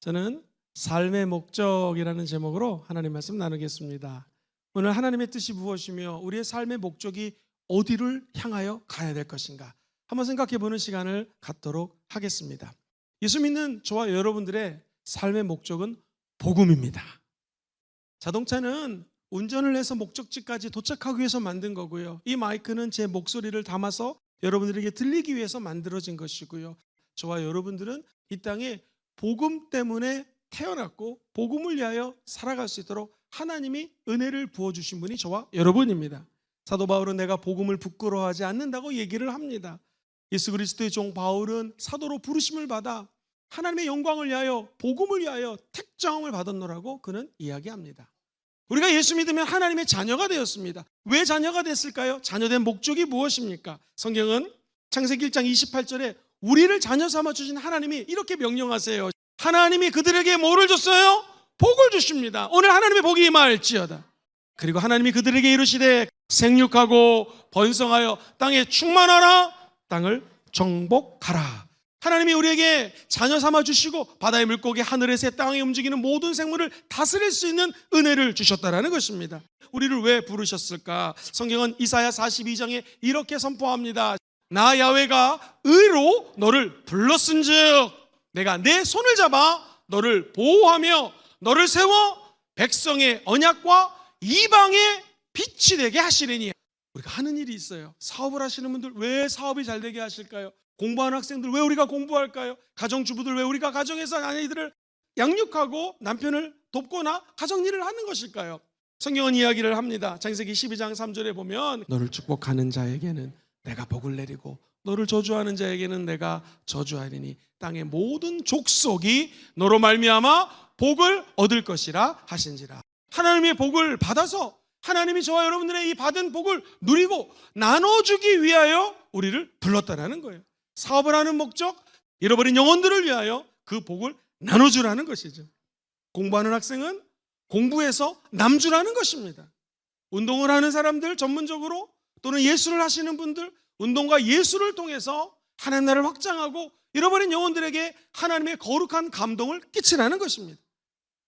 저는 삶의 목적이라는 제목으로 하나님 말씀 나누겠습니다. 오늘 하나님의 뜻이 무엇이며 우리의 삶의 목적이 어디를 향하여 가야 될 것인가 한번 생각해 보는 시간을 갖도록 하겠습니다. 예수 믿는 저와 여러분들의 삶의 목적은 복음입니다. 자동차는 운전을 해서 목적지까지 도착하기 위해서 만든 거고요. 이 마이크는 제 목소리를 담아서 여러분들에게 들리기 위해서 만들어진 것이고요. 저와 여러분들은 이 땅에 복음 때문에 태어났고 복음을 위하여 살아갈 수 있도록 하나님이 은혜를 부어주신 분이 저와 여러분입니다. 사도 바울은 내가 복음을 부끄러워하지 않는다고 얘기를 합니다. 예수 그리스도의 종 바울은 사도로 부르심을 받아 하나님의 영광을 위하여 복음을 위하여 택정을 받았노라고 그는 이야기합니다. 우리가 예수 믿으면 하나님의 자녀가 되었습니다. 왜 자녀가 됐을까요? 자녀된 목적이 무엇입니까? 성경은 창세기 1장 28절에 우리를 자녀 삼아 주신 하나님이 이렇게 명령하세요. 하나님이 그들에게 뭐를 줬어요? 복을 주십니다. 오늘 하나님의 복이 임할지어다. 그리고 하나님이 그들에게 이르시되 생육하고 번성하여 땅에 충만하라, 땅을 정복하라. 하나님이 우리에게 자녀 삼아 주시고 바다의 물고기, 하늘의 새, 땅에 움직이는 모든 생물을 다스릴 수 있는 은혜를 주셨다라는 것입니다. 우리를 왜 부르셨을까? 성경은 이사야 42장에 이렇게 선포합니다. 나 야훼가 의로 너를 불렀은즉 내가 내 손을 잡아 너를 보호하며 너를 세워 백성의 언약과 이방의 빛이 되게 하시리니. 우리가 하는 일이 있어요. 사업을 하시는 분들 왜 사업이 잘 되게 하실까요? 공부하는 학생들 왜 우리가 공부할까요? 가정주부들 왜 우리가 가정에서 아이들을 양육하고 남편을 돕거나 가정일을 하는 것일까요? 성경은 이야기를 합니다. 창세기 12장 3절에 보면 너를 축복하는 자에게는 내가 복을 내리고 너를 저주하는 자에게는 내가 저주하리니 땅의 모든 족속이 너로 말미암아 복을 얻을 것이라 하신지라. 하나님의 복을 받아서 하나님이 저와 여러분들의 이 받은 복을 누리고 나눠주기 위하여 우리를 불렀다라는 거예요. 사업을 하는 목적, 잃어버린 영혼들을 위하여 그 복을 나눠주라는 것이죠. 공부하는 학생은 공부해서 남주라는 것입니다. 운동을 하는 사람들 전문적으로 또는 예술을 하시는 분들 운동과 예술을 통해서 하나님 나라를 확장하고 잃어버린 영혼들에게 하나님의 거룩한 감동을 끼치라는 것입니다.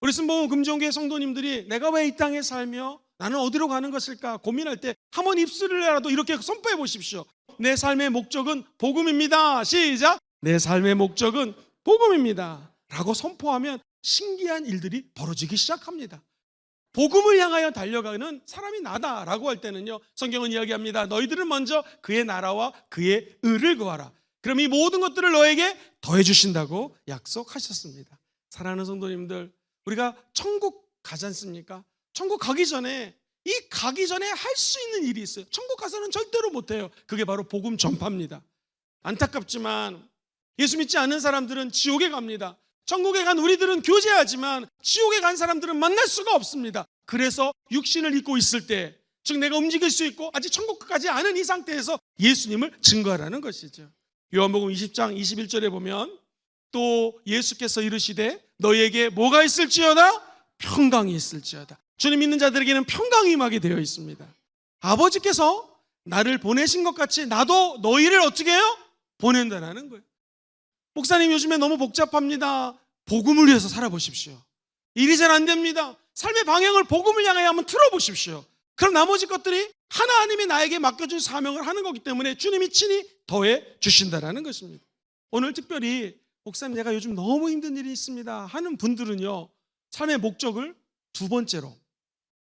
우리 순복음 금종교회 성도님들이 내가 왜 이 땅에 살며 나는 어디로 가는 것일까 고민할 때 한번 입술을라도 이렇게 선포해 보십시오. 내 삶의 목적은 복음입니다. 시작! 내 삶의 목적은 복음입니다 라고 선포하면 신기한 일들이 벌어지기 시작합니다. 복음을 향하여 달려가는 사람이 나다라고 할 때는요, 성경은 이야기합니다. 너희들은 먼저 그의 나라와 그의 의를 구하라. 그럼 이 모든 것들을 너에게 더해 주신다고 약속하셨습니다. 사랑하는 성도님들, 우리가 천국 가지 않습니까? 천국 가기 전에 할 수 있는 일이 있어요. 천국 가서는 절대로 못해요. 그게 바로 복음 전파입니다. 안타깝지만 예수 믿지 않는 사람들은 지옥에 갑니다. 천국에 간 우리들은 교제하지만 지옥에 간 사람들은 만날 수가 없습니다. 그래서 육신을 입고 있을 때, 즉 내가 움직일 수 있고 아직 천국 가지 않은 이 상태에서 예수님을 증거하라는 것이죠. 요한복음 20장 21절에 보면 또 예수께서 이르시되 너희에게 뭐가 있을지어다? 평강이 있을지어다. 주님 믿는 자들에게는 평강이 임하게 되어 있습니다. 아버지께서 나를 보내신 것 같이 나도 너희를 어떻게 해요? 보낸다는 거예요. 목사님 요즘에 너무 복잡합니다. 복음을 위해서 살아보십시오. 일이 잘 안 됩니다. 삶의 방향을 복음을 향해 한번 틀어보십시오. 그럼 나머지 것들이 하나님이 나에게 맡겨준 사명을 하는 거기 때문에 주님이 친히 더해 주신다는 것입니다. 오늘 특별히 목사님 내가 요즘 너무 힘든 일이 있습니다 하는 분들은요, 삶의 목적을 두 번째로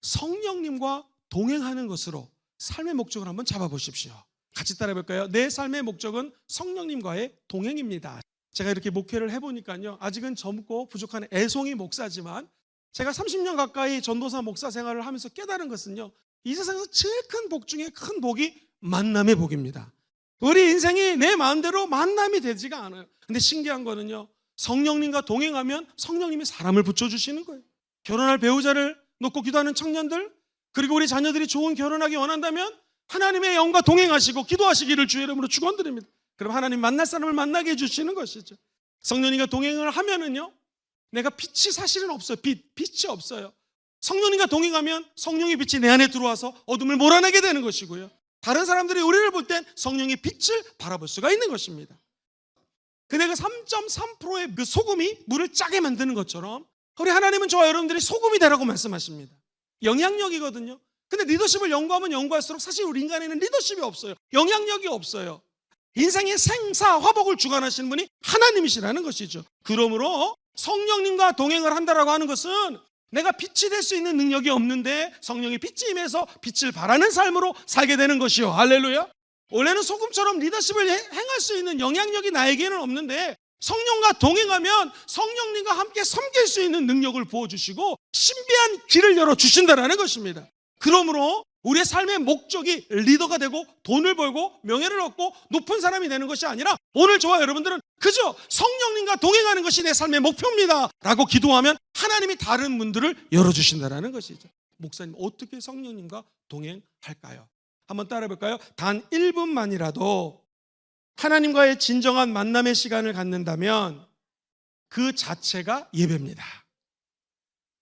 성령님과 동행하는 것으로 삶의 목적을 한번 잡아보십시오. 같이 따라해볼까요? 내 삶의 목적은 성령님과의 동행입니다. 제가 이렇게 목회를 해보니까요, 아직은 젊고 부족한 애송이 목사지만 제가 30년 가까이 전도사 목사 생활을 하면서 깨달은 것은요, 이 세상에서 제일 큰 복 중에 큰 복이 만남의 복입니다. 우리 인생이 내 마음대로 만남이 되지가 않아요. 근데 신기한 거는요, 성령님과 동행하면 성령님이 사람을 붙여주시는 거예요. 결혼할 배우자를 놓고 기도하는 청년들, 그리고 우리 자녀들이 좋은 결혼하기 원한다면 하나님의 영과 동행하시고 기도하시기를 주의 이름으로 축원드립니다. 그럼 하나님 만날 사람을 만나게 해주시는 것이죠. 성령님과 동행을 하면은요, 내가 빛이 사실은 없어요. 빛이 없어요. 성령님과 동행하면 성령의 빛이 내 안에 들어와서 어둠을 몰아내게 되는 것이고요, 다른 사람들이 우리를 볼 땐 성령의 빛을 바라볼 수가 있는 것입니다. 근데 그 3.3%의 그 소금이 물을 짜게 만드는 것처럼 우리 하나님은 저와 여러분들이 소금이 되라고 말씀하십니다. 영향력이거든요. 근데 리더십을 연구하면 연구할수록 사실 우리 인간에는 리더십이 없어요. 영향력이 없어요. 인생의 생사 화복을 주관하시는 분이 하나님이시라는 것이죠. 그러므로 성령님과 동행을 한다라고 하는 것은 내가 빛이 될 수 있는 능력이 없는데 성령의 빛이 임해서 빛을 발하는 삶으로 살게 되는 것이요. 할렐루야. 원래는 소금처럼 리더십을 행할 수 있는 영향력이 나에게는 없는데 성령과 동행하면 성령님과 함께 섬길 수 있는 능력을 부어주시고 신비한 길을 열어주신다는 것입니다. 그러므로 우리의 삶의 목적이 리더가 되고 돈을 벌고 명예를 얻고 높은 사람이 되는 것이 아니라 오늘 저와 여러분들은 그저 성령님과 동행하는 것이 내 삶의 목표입니다 라고 기도하면 하나님이 다른 문들을 열어주신다는 것이죠. 목사님, 어떻게 성령님과 동행할까요? 한번 따라해 볼까요? 단 1분만이라도 하나님과의 진정한 만남의 시간을 갖는다면 그 자체가 예배입니다.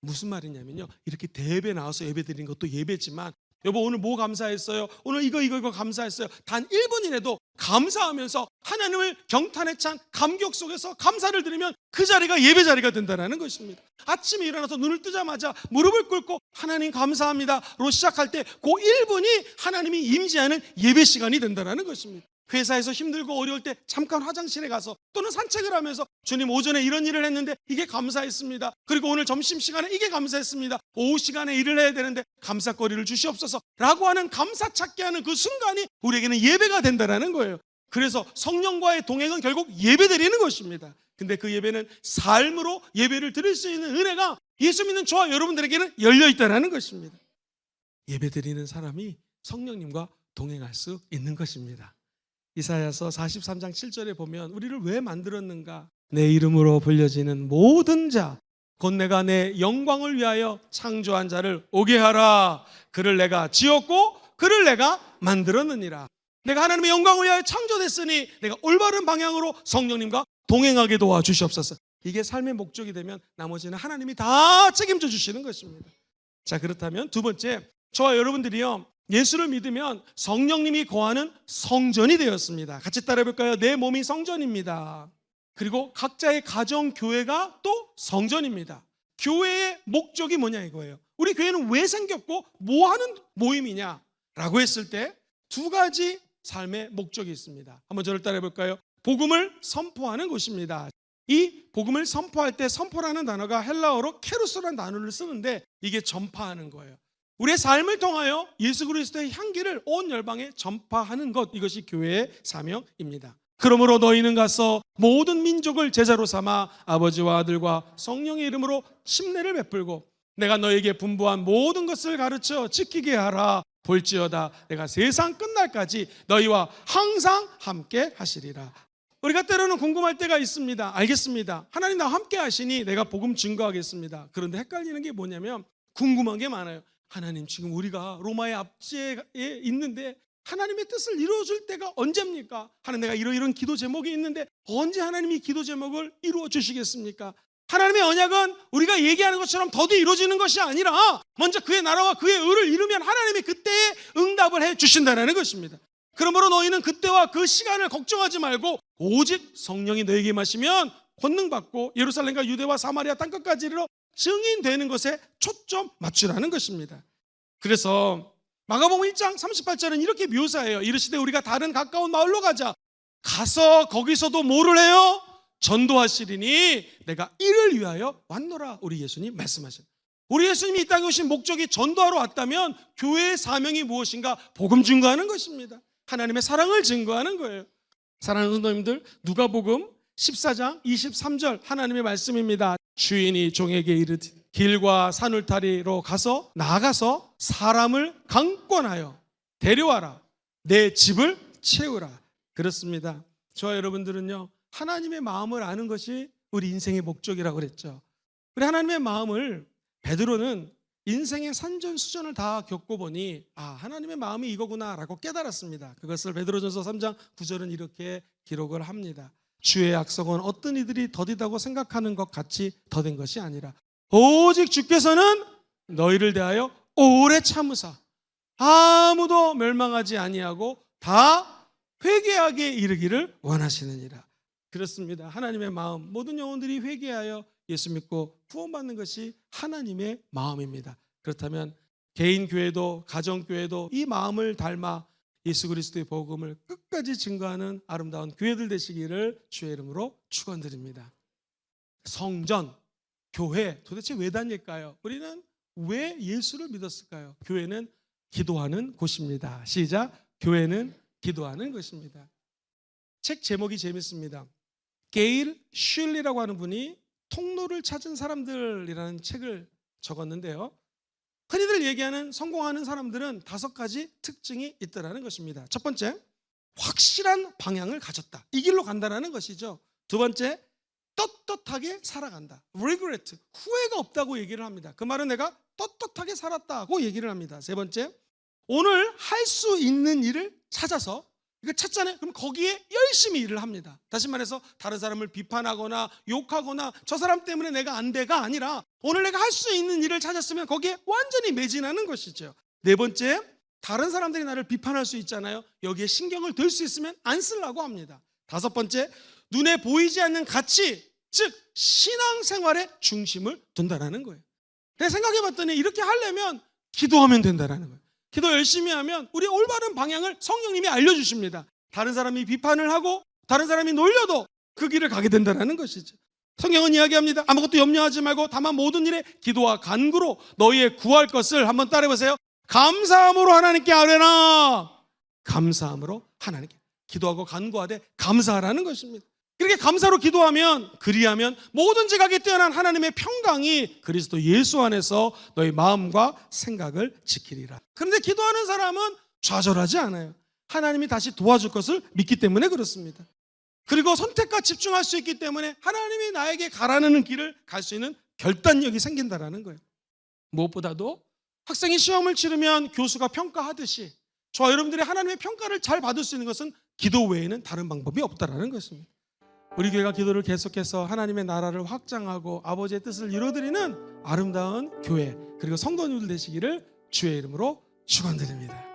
무슨 말이냐면요, 이렇게 대회에 나와서 예배 드리는 것도 예배지만 여보 오늘 뭐 감사했어요? 오늘 이거 감사했어요. 단 1분이라도 감사하면서 하나님을 경탄에 찬 감격 속에서 감사를 드리면 그 자리가 예배 자리가 된다는 것입니다. 아침에 일어나서 눈을 뜨자마자 무릎을 꿇고 하나님 감사합니다로 시작할 때 그 1분이 하나님이 임재하는 예배 시간이 된다는 것입니다. 회사에서 힘들고 어려울 때 잠깐 화장실에 가서 또는 산책을 하면서 주님 오전에 이런 일을 했는데 이게 감사했습니다. 그리고 오늘 점심시간에 이게 감사했습니다. 오후 시간에 일을 해야 되는데 감사거리를 주시옵소서 라고 하는 감사 찾게 하는 그 순간이 우리에게는 예배가 된다는 거예요. 그래서 성령과의 동행은 결국 예배 드리는 것입니다. 근데 그 예배는 삶으로 예배를 드릴 수 있는 은혜가 예수 믿는 저와 여러분들에게는 열려있다는 것입니다. 예배 드리는 사람이 성령님과 동행할 수 있는 것입니다. 이사야서 43장 7절에 보면 우리를 왜 만들었는가? 내 이름으로 불려지는 모든 자 곧 내가 내 영광을 위하여 창조한 자를 오게 하라. 그를 내가 지었고 그를 내가 만들었느니라. 내가 하나님의 영광을 위하여 창조됐으니 내가 올바른 방향으로 성령님과 동행하게 도와주시옵소서. 이게 삶의 목적이 되면 나머지는 하나님이 다 책임져 주시는 것입니다. 자, 그렇다면 두 번째, 저와 여러분들이요 예수를 믿으면 성령님이 거하는 성전이 되었습니다. 같이 따라해 볼까요? 내 몸이 성전입니다. 그리고 각자의 가정 교회가 또 성전입니다. 교회의 목적이 뭐냐 이거예요. 우리 교회는 왜 생겼고 뭐 하는 모임이냐 라고 했을 때 두 가지 삶의 목적이 있습니다. 한번 저를 따라해 볼까요? 복음을 선포하는 곳입니다. 이 복음을 선포할 때 선포라는 단어가 헬라어로 케루스라는 단어를 쓰는데 이게 전파하는 거예요. 우리의 삶을 통하여 예수 그리스도의 향기를 온 열방에 전파하는 것, 이것이 교회의 사명입니다. 그러므로 너희는 가서 모든 민족을 제자로 삼아 아버지와 아들과 성령의 이름으로 침례를 베풀고 내가 너에게 분부한 모든 것을 가르쳐 지키게 하라. 볼지어다 내가 세상 끝날까지 너희와 항상 함께 하시리라. 우리가 때로는 궁금할 때가 있습니다. 알겠습니다. 하나님 나와 함께 하시니 내가 복음 증거하겠습니다. 그런데 헷갈리는 게 뭐냐면 궁금한 게 많아요. 하나님, 지금 우리가 로마의 압제에 있는데 하나님의 뜻을 이루어줄 때가 언제입니까? 하나님, 내가 이런 기도 제목이 있는데 언제 하나님이 기도 제목을 이루어 주시겠습니까? 하나님의 언약은 우리가 얘기하는 것처럼 더디 이루어지는 것이 아니라 먼저 그의 나라와 그의 의를 이루면 하나님이 그때에 응답을 해 주신다는 것입니다. 그러므로 너희는 그때와 그 시간을 걱정하지 말고 오직 성령이 너에게 임하시면 권능받고 예루살렘과 유대와 사마리아 땅끝까지 이르러 증인되는 것에 초점 맞추라는 것입니다. 그래서 마가복음 1장 38절은 이렇게 묘사해요. 이르시되 우리가 다른 가까운 마을로 가서 거기서도 뭐를 해요? 전도하시리니 내가 이를 위하여 왔노라. 우리 예수님 말씀하셨어요. 우리 예수님이 이 땅에 오신 목적이 전도하러 왔다면 교회의 사명이 무엇인가? 복음 증거하는 것입니다. 하나님의 사랑을 증거하는 거예요. 사랑하는 성도님들, 누가복음 14장 23절 하나님의 말씀입니다. 주인이 종에게 이르되 길과 산울타리로 나아가서 사람을 강권하여 데려와라. 내 집을 채우라. 그렇습니다. 저와 여러분들은요 하나님의 마음을 아는 것이 우리 인생의 목적이라고 그랬죠. 우리 하나님의 마음을 베드로는 인생의 산전수전을 다 겪어보니 하나님의 마음이 이거구나 라고 깨달았습니다. 그것을 베드로전서 3장 9절은 이렇게 기록을 합니다. 주의 약속은 어떤 이들이 더디다고 생각하는 것 같이 더딘 것이 아니라 오직 주께서는 너희를 대하여 오래 참으사 아무도 멸망하지 아니하고 다 회개하게 이르기를 원하시느니라. 그렇습니다. 하나님의 마음, 모든 영혼들이 회개하여 예수 믿고 구원받는 것이 하나님의 마음입니다. 그렇다면 개인 교회도 가정 교회도 이 마음을 닮아 예수 그리스도의 복음을 끝까지 증거하는 아름다운 교회들 되시기를 주의 이름으로 축원드립니다. 성전, 교회 도대체 왜 다닐까요? 우리는 왜 예수를 믿었을까요? 교회는 기도하는 곳입니다. 시작. 교회는 기도하는 것입니다. 책 제목이 재밌습니다. 게일 슐리라고 하는 분이 통로를 찾은 사람들이라는 책을 적었는데요. 흔히들 얘기하는 성공하는 사람들은 5가지 특징이 있다는 것입니다. 첫 번째, 확실한 방향을 가졌다. 이 길로 간다는 것이죠. 두 번째, 떳떳하게 살아간다. regret, 후회가 없다고 얘기를 합니다. 그 말은 내가 떳떳하게 살았다고 얘기를 합니다. 세 번째, 오늘 할 수 있는 일을 찾아서 이거 찾잖아요. 그럼 거기에 열심히 일을 합니다. 다시 말해서 다른 사람을 비판하거나 욕하거나 저 사람 때문에 내가 안 돼가 아니라 오늘 내가 할 수 있는 일을 찾았으면 거기에 완전히 매진하는 것이죠. 네 번째, 다른 사람들이 나를 비판할 수 있잖아요. 여기에 신경을 들 수 있으면 안 쓰려고 합니다. 다섯 번째, 눈에 보이지 않는 가치, 즉 신앙생활에 중심을 둔다는 거예요. 내가 생각해봤더니 이렇게 하려면 기도하면 된다는 거예요. 기도 열심히 하면 우리 올바른 방향을 성령님이 알려주십니다. 다른 사람이 비판을 하고 다른 사람이 놀려도 그 길을 가게 된다는 것이죠. 성경은 이야기합니다. 아무것도 염려하지 말고 다만 모든 일에 기도와 간구로 너희의 구할 것을 한번 따라해보세요. 감사함으로 하나님께 아뢰나. 감사함으로 하나님께 기도하고 간구하되 감사하라는 것입니다. 그렇게 감사로 기도하면 그리하면 뭐든지 가게 뛰어난 하나님의 평강이 그리스도 예수 안에서 너희 마음과 생각을 지키리라. 그런데 기도하는 사람은 좌절하지 않아요. 하나님이 다시 도와줄 것을 믿기 때문에 그렇습니다. 그리고 선택과 집중할 수 있기 때문에 하나님이 나에게 가라는 길을 갈 수 있는 결단력이 생긴다는 거예요. 무엇보다도 학생이 시험을 치르면 교수가 평가하듯이 저와 여러분들이 하나님의 평가를 잘 받을 수 있는 것은 기도 외에는 다른 방법이 없다는 것입니다. 우리 교회가 기도를 계속해서 하나님의 나라를 확장하고 아버지의 뜻을 이루어드리는 아름다운 교회 그리고 성도님들 되시기를 주의 이름으로 축원드립니다.